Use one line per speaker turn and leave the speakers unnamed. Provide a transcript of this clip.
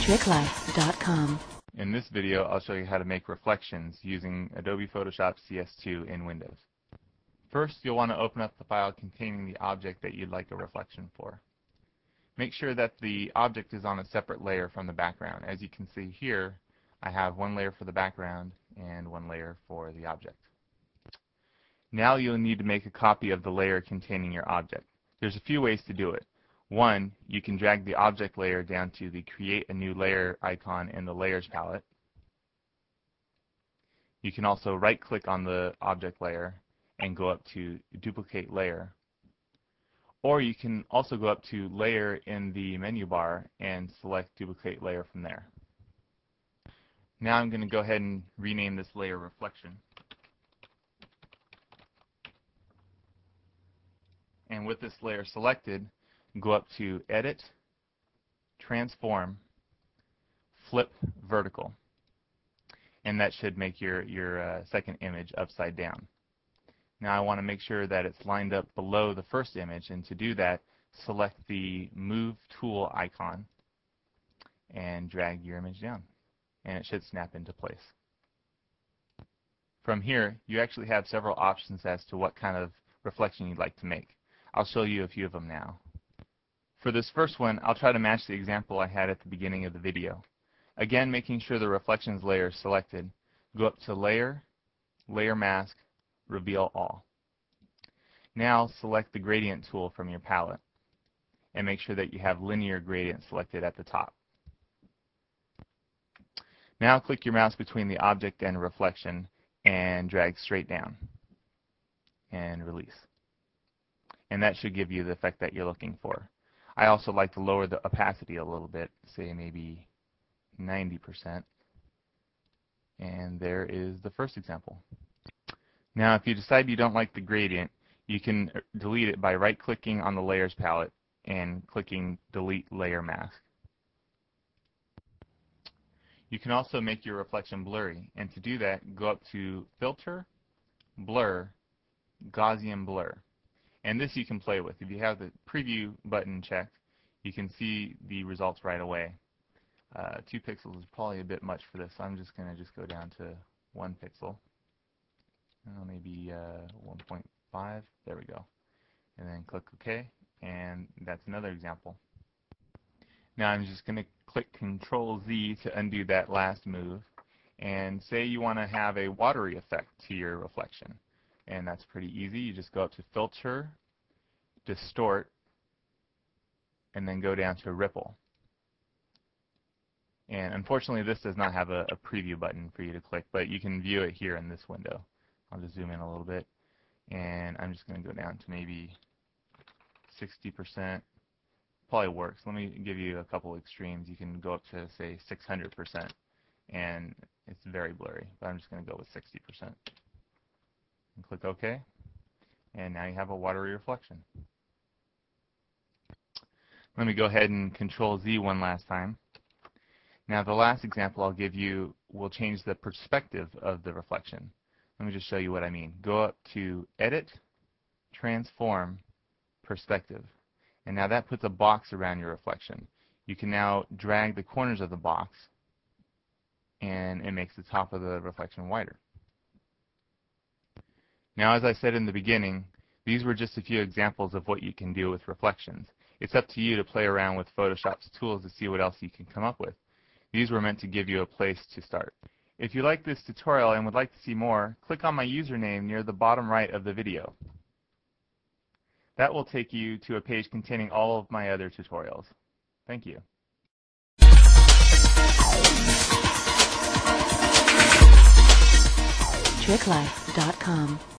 TrickLife.com.
In this video, I'll show you how to make reflections using Adobe Photoshop CS2 in Windows. First, you'll want to open up the file containing the object that you'd like a reflection for. Make sure that the object is on a separate layer from the background. As you can see here, I have one layer for the background and one layer for the object. Now you'll need to make a copy of the layer containing your object. There's a few ways to do it. One, you can drag the object layer down to the Create a New Layer icon in the Layers palette. You can also right-click on the object layer and go up to Duplicate Layer. Or you can also go up to Layer in the menu bar and select Duplicate Layer from there. Now I'm going to go ahead and rename this layer Reflection. And with this layer selected, go up to Edit, Transform, Flip Vertical. And that should make your second image upside down. Now I want to make sure that it's lined up below the first image, and to do that, select the Move Tool icon and drag your image down, and it should snap into place. From here, you actually have several options as to what kind of reflection you'd like to make. I'll show you a few of them now. For this first one, I'll try to match the example I had at the beginning of the video. Again, making sure the Reflections layer is selected, go up to Layer, Layer Mask, Reveal All. Now select the Gradient tool from your palette and make sure that you have Linear Gradient selected at the top. Now click your mouse between the object and reflection and drag straight down and release. And that should give you the effect that you're looking for. I also like to lower the opacity a little bit, say maybe 90%. And there is the first example. Now if you decide you don't like the gradient, you can delete it by right-clicking on the Layers palette and clicking Delete Layer Mask. You can also make your reflection blurry, and to do that, go up to Filter, Blur, Gaussian Blur. And this you can play with. If you have the preview button checked, you can see the results right away. 2 pixels is probably a bit much for this, so I'm just going to go down to 1 pixel. Maybe 1.5. There we go. And then click OK, and that's another example. Now I'm just going to click Control-Z to undo that last move, and say you want to have a watery effect to your reflection. And that's pretty easy. You just go up to Filter, Distort, and then go down to Ripple. And unfortunately, this does not have a preview button for you to click, but you can view it here in this window. I'll just zoom in a little bit, and I'm just going to go down to maybe 60%. Probably works. Let me give you a couple extremes. You can go up to, say, 600%, and it's very blurry, but I'm just going to go with 60%. And click OK, and now you have a watery reflection. Let me go ahead and Control-Z one last time. Now the last example I'll give you will change the perspective of the reflection. Let me just show you what I mean. Go up to Edit, Transform, Perspective. And now that puts a box around your reflection. You can now drag the corners of the box, and it makes the top of the reflection wider. Now, as I said in the beginning, these were just a few examples of what you can do with reflections. It's up to you to play around with Photoshop's tools to see what else you can come up with. These were meant to give you a place to start. If you like this tutorial and would like to see more, click on my username near the bottom right of the video. That will take you to a page containing all of my other tutorials. Thank you.
TrickLife.com.